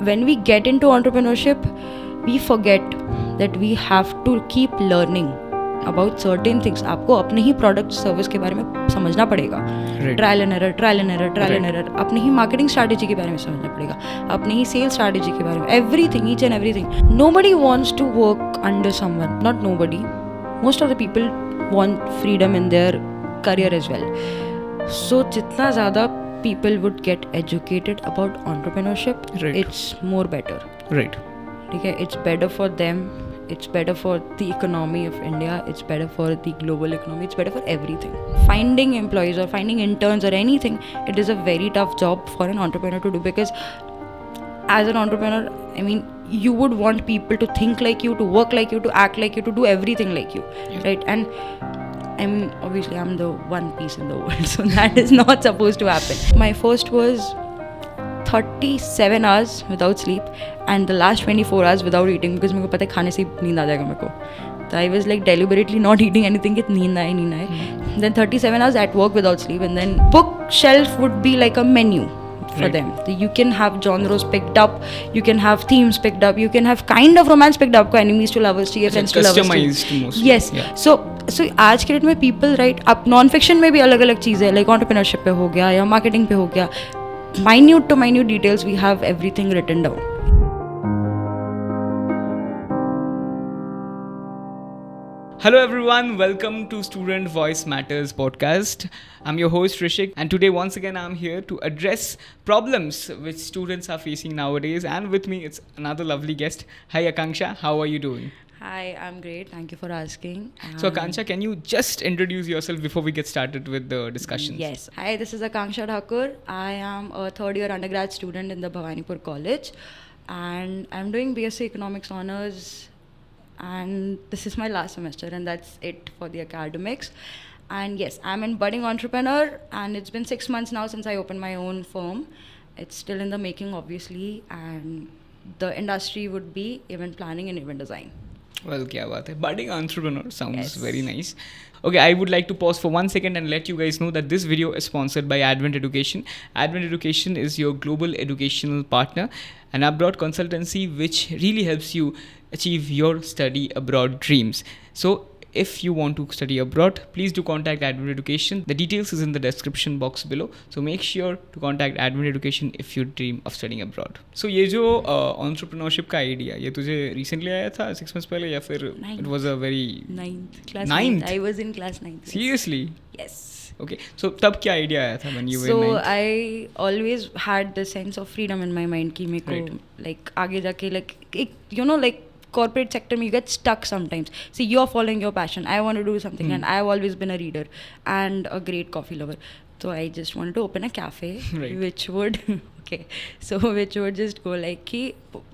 when we get into entrepreneurship, we forget that we have to keep learning about certain things. आपको अपने ही product service के बारे में समझना पड़ेगा, ट्रायल एंड एरर, अपने ही मार्केटिंग स्ट्रैटेजी के बारे में समझना पड़ेगा, अपने ही सेल्स स्ट्रैटेजी के बारे में, everything, each and everything. Nobody wants to work under someone, not nobody, most of the people want freedom in their career as well. So जितना ज़्यादा people would get educated about entrepreneurship, it's more better. Right. Okay, it's better for them, it's better for the economy of India, it's better for the global economy, it's better for everything. Finding employees or finding interns or anything, it is a very tough job for an entrepreneur to do, because as an entrepreneur, I mean, you would want people to think like you, to work like you, to act like you, to do everything like you, right? And I mean, obviously I'm the one piece in the world, so that is not supposed to happen. My first was 37 hours without sleep and the last 24 hours without eating, because मेरे को पता है खाने से नींद आ जाएगा मेरे को. So I was like deliberately not eating anything कि नींद आए. Then 37 hours at work without sleep, and then bookshelf would be like a menu for them. You can have genres picked up, you can have themes picked up, you can have kind of romance picked up, enemies to lovers चाहिए, friends to lovers customized mostly. Yes. So आज के date में people write up non fiction में भी अलग अलग चीज़ें, like entrepreneurship पे हो गया या marketing पे हो गया, minute to minute details, we have everything written down. Hello everyone, welcome to Student Voice Matters podcast. I'm your host Rishik, and today once again I'm here to address problems which students are facing nowadays, and with me it's another lovely guest. Hi Akanksha, how are you doing? Hi, I'm great. Thank you for asking. So Akanksha, can you just introduce yourself before we get started with the discussions? Yes. Hi, this is Akanksha Thakur. I am a third year undergrad student in the Bhawanipur College, and I'm doing BSc Economics Honours, and this is my last semester, and that's it for the academics. And yes, I'm a budding entrepreneur, and it's been 6 months now since I opened my own firm. It's still in the making, obviously, and the industry would be event planning and event design. Well, kya baat hai. Budding entrepreneur sounds very nice. Okay, I would like to pause for 1 second and let you guys know that this video is sponsored by Advent Education. Advent Education is your global educational partner, an abroad consultancy which really helps you achieve your study abroad dreams. So if you want to study abroad, please do contact Advent Education. The details is in the description box below. So make sure to contact Advent Education if you dream of studying abroad. So ये जो entrepreneurship का idea, ये तुझे recently आया था 6 months पहले, या फिर it was a very Class 9th. I was in class 9th. Seriously? Yes. Okay. So तब क्या idea आया था when you were 9th? So I always had the sense of freedom in my mind कि मेरे को like आगे जाके like you know like corporate sector you get stuck sometimes. See, you're following your passion. I want to do something, and I've always been a reader and a great coffee lover. So I just wanted to open a cafe, which would which would just go like ki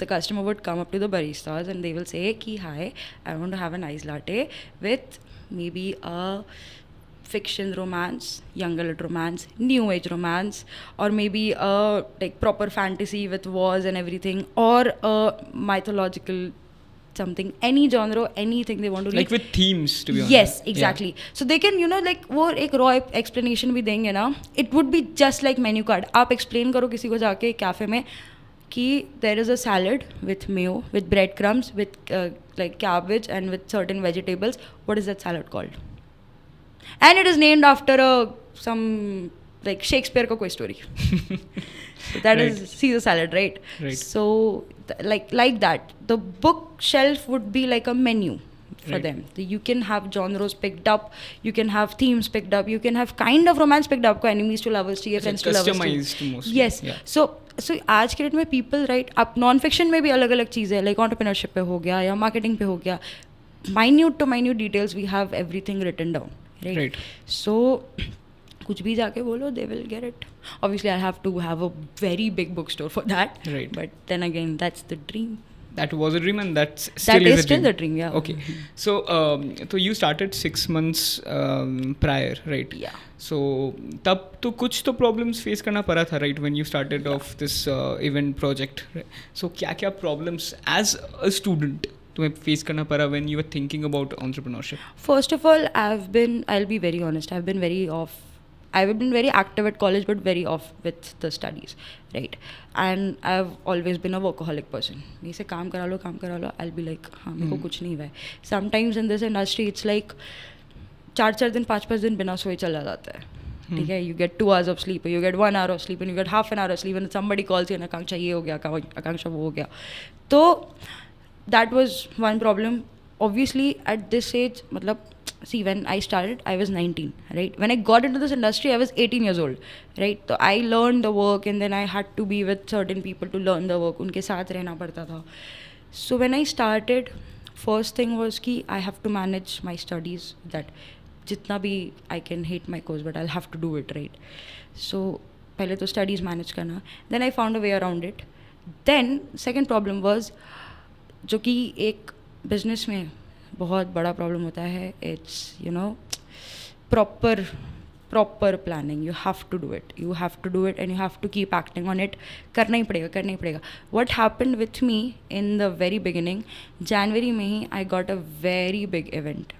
the customer would come up to the baristas and they will say ki hi, I want to have a nice latte with maybe a fiction romance, young adult romance, new age romance, or maybe a like proper fantasy with wars and everything, or a mythological something, any genre, anything they want to like with themes, to be honest. Yes, exactly. So they can, you know, like वो एक raw explanation भी देंगे ना, it would be just like menu card. आप explain करो किसी को जाके cafe में कि there is a salad with mayo, with breadcrumbs, with like cabbage and with certain vegetables. What is that salad called? And it is named after some like Shakespeare का कोई story. So that is Caesar salad, right? So like that, the bookshelf would be like a menu for them. You can have genres picked up, you can have themes picked up, you can have kind of romance picked up, enemies to lovers चाहिए, friends to lovers customized mostly. Yes. So आज के date में people write up non fiction में भी अलग अलग चीज़ें, like entrepreneurship पे हो गया या marketing पे हो गया, minute to minute details, we have everything written down, right? So कुछ भी जाके बोलो, they will get it. Obviously I have to have a very big bookstore for that, but then again that's the dream. That was a dream, and that is still the dream. Yeah. Okay. So so you started 6 months prior, right? Yeah. So तब तो कुछ तो problems face करना पड़ा था, right, when you started off this event project, right? So क्या problems as a student तुम्हें face करना पड़ा when you were thinking about entrepreneurship? First of all, I'll be very honest, I've been very off I've been very active at college but very off with the studies, right? And I've always been a workaholic person. Me se kaam kara lo, I'll be like हाँ मेरे को कुछ नहीं हुआ है. Sometimes in this industry it's like 4 दिन 5 दिन बिना सोए चला जाता है. ठीक है, you get 2 hours of sleep, you get 1 hour of sleep, and you get half an hour of sleep, and somebody calls you and आकांक्षा ये हो गया, आकांक्षा वो हो गया. तो that was one problem. Obviously at this age, मतलब see, when I started I was 19, right? When I got into this industry I was 18 years old, right? So I learned the work and then I had to be with certain people to learn the work. उनके साथ रहना पड़ता था. So when I started, first thing was कि I have to manage my studies, that जितना भी I can hate my course but I'll have to do it, right? So पहले तो studies manage करना. Then I found a way around it. Then second problem was, जो कि एक business में बहुत बड़ा प्रॉब्लम होता है, it's you know proper planning. You have to do it and you have to keep acting on it. करना ही पड़ेगा. What happened with me in the very beginning, जनवरी में ही I got a very big event.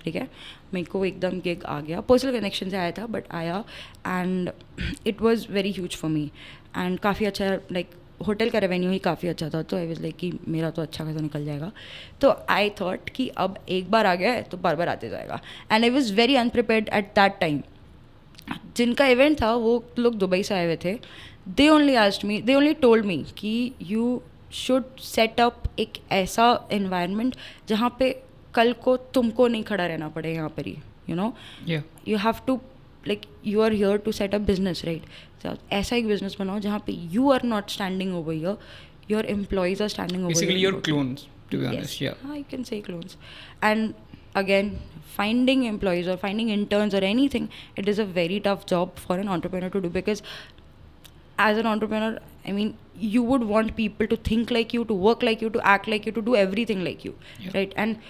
ठीक है, मेरे को एकदम गिग आ गया, पर्सनल कनेक्शन से आया था बट आया, and it was very huge for me. And काफ़ी अच्छा, लाइक होटल का रेवेन्यू ही काफ़ी अच्छा था. तो आई वाज लाइक कि मेरा तो अच्छा खासा निकल जाएगा. तो आई थॉट कि अब एक बार आ गया है तो बार बार आते जाएगा. And I was very अनप्रिपेयर्ड at that time. जिनका इवेंट था वो लोग दुबई से आए हुए थे. दे ओनली टोल्ड मी कि यू शुड सेट अप एक ऐसा इन्वायरमेंट जहाँ पे कल को तुमको नहीं खड़ा रहना पड़े यहाँ पर ही. You know, you have to, like you are here to set up business, right? So ऐसा एक business बनाओ जहाँ पे you are not standing over here, your employees are standing over basically here. Basically your clones, to be honest. Yes. Yeah, I can say clones. And again, finding employees or finding interns or anything, it is a very tough job for an entrepreneur to do, because as an entrepreneur, I mean, you would want people to think like you, to work like you, to act like you, to do everything like you, right? And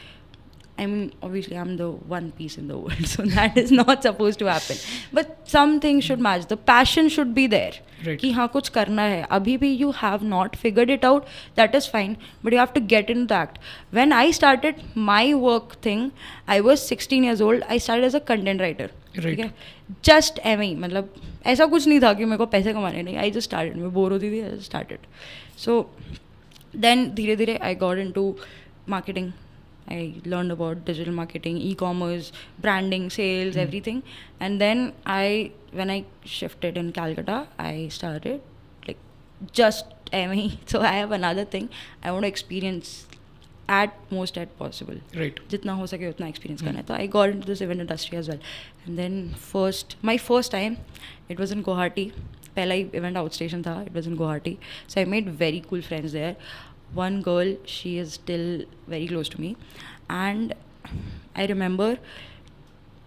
I mean, obviously, I'm the one piece in the world, so that is not supposed to happen. But something should match. The passion should be there. Right. कि हाँ कुछ करना है. अभी भी you have not figured it out, that is fine. But you have to get into the act. When I started my work thing, I was 16 years old. I started as a content writer. Right. ठीक है. Just ऐਵੇਂ ही, मतलब ऐसा कुछ नहीं था कि मेरे को पैसे कमाने नहीं. I just started. मैं बोर होती थी, I just started. So then धीरे धीरे I got into marketing. I learned about digital marketing, e-commerce, branding, sales, everything. And then when I shifted in Calcutta, I started like just ME. So I have another thing. I want to experience at possible. Right. जितना हो सके उतना experience करना है. So I got into this event industry as well. And then my first time, it was in Guwahati. पहला event outstation था. It was in Guwahati. So I made very cool friends there. One girl, she is still very close to me, and I remember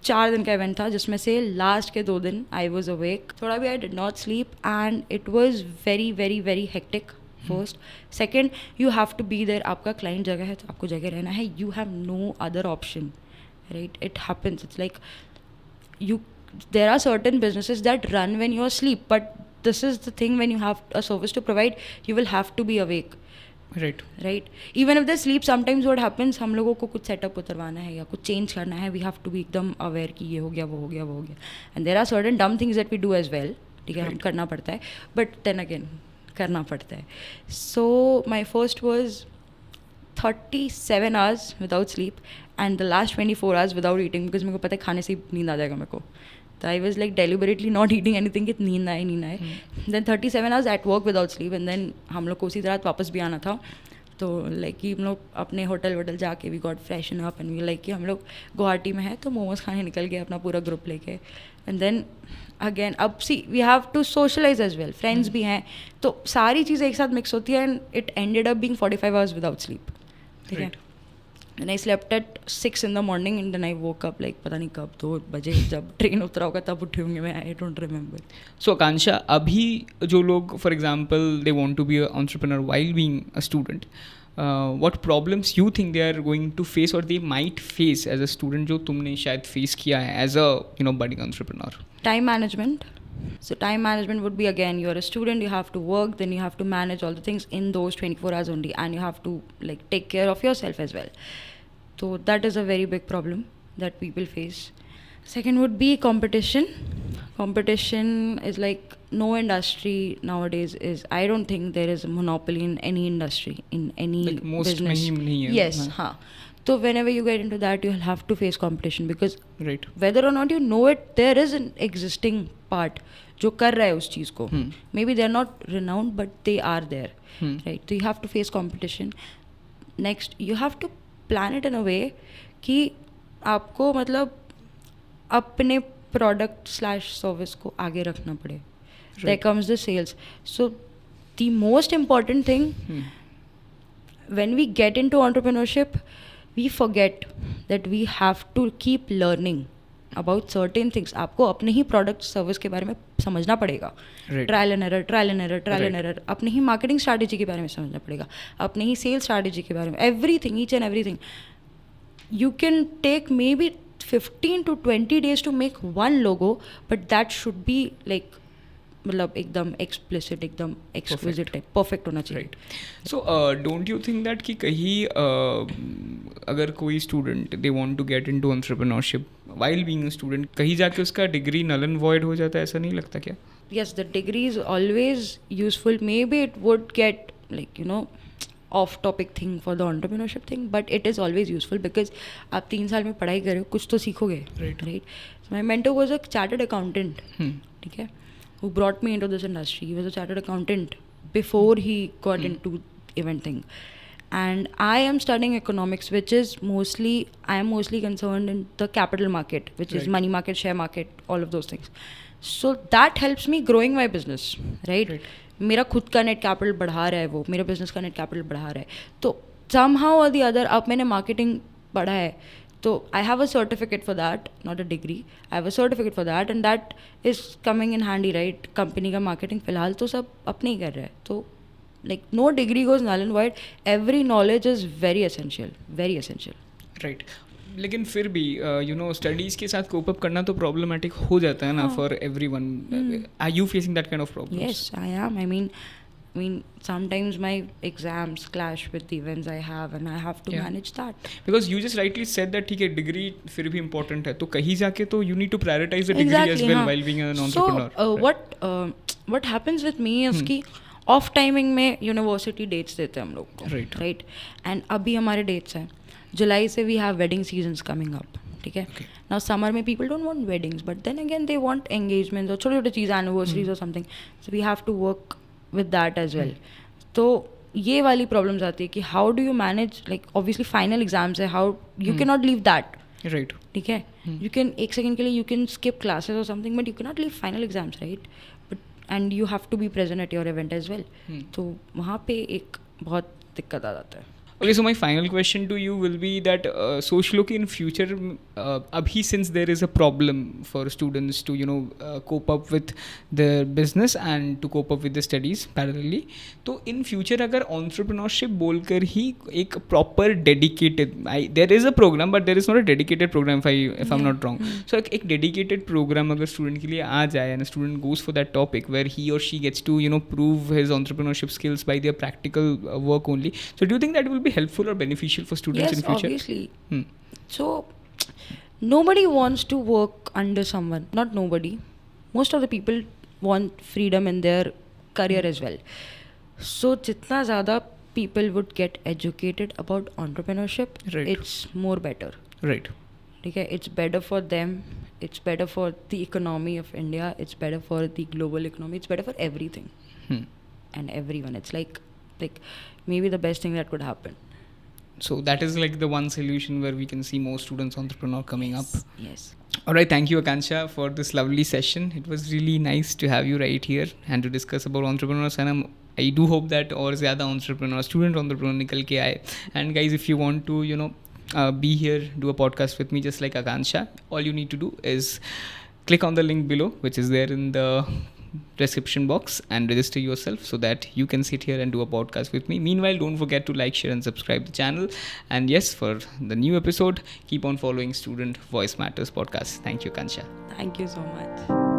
4 दिन का event था जिसमें से last के 2 दिन I was awake. थोड़ा भी I did not sleep and it was very very very hectic. First. Second, you have to be there. आपका क्लाइंट जगह है तो आपको जगह रहना है. You have no other option, right? It happens. It's like there are certain businesses that run when you're asleep, but this is the thing, when you have a service to provide, you will have to be awake. Right. Even if they sleep, sometimes what happens, हम लोगों को कुछ setup उतरवाना है या कुछ change करना है, we have to be एकदम अवेयर कि ये हो गया वो हो गया वो हो गया. And there are certain dumb things that we do as well. ठीक है, हम करना पड़ता है, but then again करना पड़ता है. So my first was 37 hours without sleep and the last 24 hours without eating, because मेरे को पता है खाने से नींद आ जाएगा मेरे को. So I was like deliberately not eating anything कि नींद आए. Then 37 hours at work without sleep, and then हम लोग को उसी रात वापस भी आना था. तो लाइक कि हम लोग अपने होटल जाके we got freshen up and we like कि हम लोग गुवाहाटी में है तो मोमोज खाने निकल गए अपना पूरा ग्रुप लेके. एंड देन अगेन अब see we have to socialize as well. Friends भी हैं, तो सारी चीज़ें एक साथ मिक्स होती है and it ended up being 45 hours without sleep. ठीक है. And I slept at 6 in the morning and then I woke up like पता नहीं कब 2 बजे जब ट्रेन उतरा होगा तब उठे होंगे मैं. I don't remember. So Akansha, अभी जो लोग for example they want to be an entrepreneur while being a student, what problems you think they are going to face or they might face as a student जो तुमने शायद face किया है as a budding entrepreneur? Time management. So time management would be, again, you're a student, you have to work, then you have to manage all the things in those 24 hours only, and you have to like take care of yourself as well. So that is a very big problem that people face. Second would be competition. Competition is like no industry nowadays is. I don't think there is a monopoly in any industry, in any Like most business. में ही नहीं है. Yes, हाँ. So whenever you get into that, you'll have to face competition because Right. whether or not you know it, there is an existing part जो कर रहा है उस चीज़ को. Maybe they're not renowned, but they are there. Right. So you have to face competition. Next, you have to plan it in a way कि आपको मतलब अपने प्रोडक्ट स्लैश सर्विस को आगे रखना पड़े. There comes the sales. So the most important thing when we get into entrepreneurship, we forget that we have to keep learning about certain things. आपको अपने ही प्रोडक्ट सर्विस के बारे में समझना पड़ेगा. Trial and error. अपने ही मार्केटिंग स्ट्रैटेजी के बारे में समझना पड़ेगा. अपने ही सेल्स स्ट्रैटेजी के बारे में. Everything, each and everything. You can take maybe 15 to 20 days to make one logo, but that should be like मतलब एकदम explicit, एकदम exquisite टाइप परफेक्ट होना चाहिए. Right. So don't you think that कि कहीं अगर कोई student they want to get into entrepreneurship while being a student, कहीं जाके उसका डिग्री null and void हो जाता है, ऐसा नहीं लगता क्या? Yes, the degree is always useful. Maybe it would get like off topic thing for the entrepreneurship thing, but it is always useful because आप 3 साल में पढ़ाई कर रहे हो, कुछ तो सीखोगे. Right. So my mentor was a chartered accountant. ठीक है, who brought me into this industry. He was a chartered accountant before he got into event thing. And I am studying economics, which is I am mostly concerned in the capital market, which is money market, share market, all of those things. So that helps me growing my business, right? मेरा खुद का net capital बढ़ा रहा है, वो मेरे business का net capital बढ़ा रहा है. तो somehow or the other, अब मैंने मार्केटिंग पढ़ा है, तो I have a certificate for that, not a degree. I have a certificate for that and that is coming in handy, right? Company का मार्केटिंग फिलहाल तो सब अपने ही कर रहे हैं. तो like no degree goes null and wide. Every knowledge is very essential, very essential. Right. लेकिन फिर भी स्टडीज़ के साथ कोप अप करना तो प्रॉब्लमेटिक हो जाता है ना for everyone. Are you facing that kind of problems? Yes, I am. I mean, sometimes my exams clash with the events I have, and I have to manage that. Because you just rightly said that ठीक है, degree फिर भी important है, तो कहीं जाके तो you need to prioritize the degree as well while being an entrepreneur. So what happens with me is कि ऑफ टाइमिंग में यूनिवर्सिटी डेट्स देते हैं हम लोग को, राइट? एंड अभी हमारे डेट्स हैं जुलाई से. We have wedding seasons coming up, ठीक है? नाउ समर में people don't want weddings, but then again they want engagements और छोटे छोटे चीज़, एनिवर्सरीज और something. So we have to work with that as well. तो ये वाली प्रॉब्लम्स आती है कि how do you manage, like obviously final exams है, how you can not leave that, right? ठीक है? यू कैन एक सेकेंड के लिए यू कैन स्किप क्लासेस और something, but you can not leave final exams, right? But and you have to be present at your event as well. तो वहाँ पे एक बहुत दिक्कत आ जाता है. Okay, so my final question to you will be that socially in future, abhi since there is a problem for students to cope up with their business and to cope up with the studies parallelly, तो in future अगर entrepreneurship बोलकर ही एक proper dedicated, there is a program but there is not a dedicated program if I'm not wrong. So एक dedicated program अगर student के लिए आ जाए and a student goes for that topic where he or she gets to prove his entrepreneurship skills by their practical work only, so do you think that will be helpful or beneficial for students in future? Yes, obviously. So nobody wants to work under someone. Not nobody. Most of the people want freedom in their career as well. So जितना ज़्यादा people would get educated about entrepreneurship, it's more better. Right. ठीक है? It's better for them. It's better for the economy of India. It's better for the global economy. It's better for everything and everyone. It's like maybe the best thing that could happen. So that is like the one solution where we can see more students entrepreneur coming up. Yes. All right, thank you Akansha for this lovely session. It was really nice to have you right here and to discuss about entrepreneurs, and I do hope that और ज़्यादा student entrepreneur निकल के आए. And guys, if you want to be here, do a podcast with me just like Akansha, all you need to do is click on the link below which is there in the description box and register yourself so that you can sit here and do a podcast with me. Meanwhile, don't forget to like, share and subscribe the channel. And yes, for the new episode, keep on following Student Voice Matters podcast. Thank you, Kansha. Thank you so much.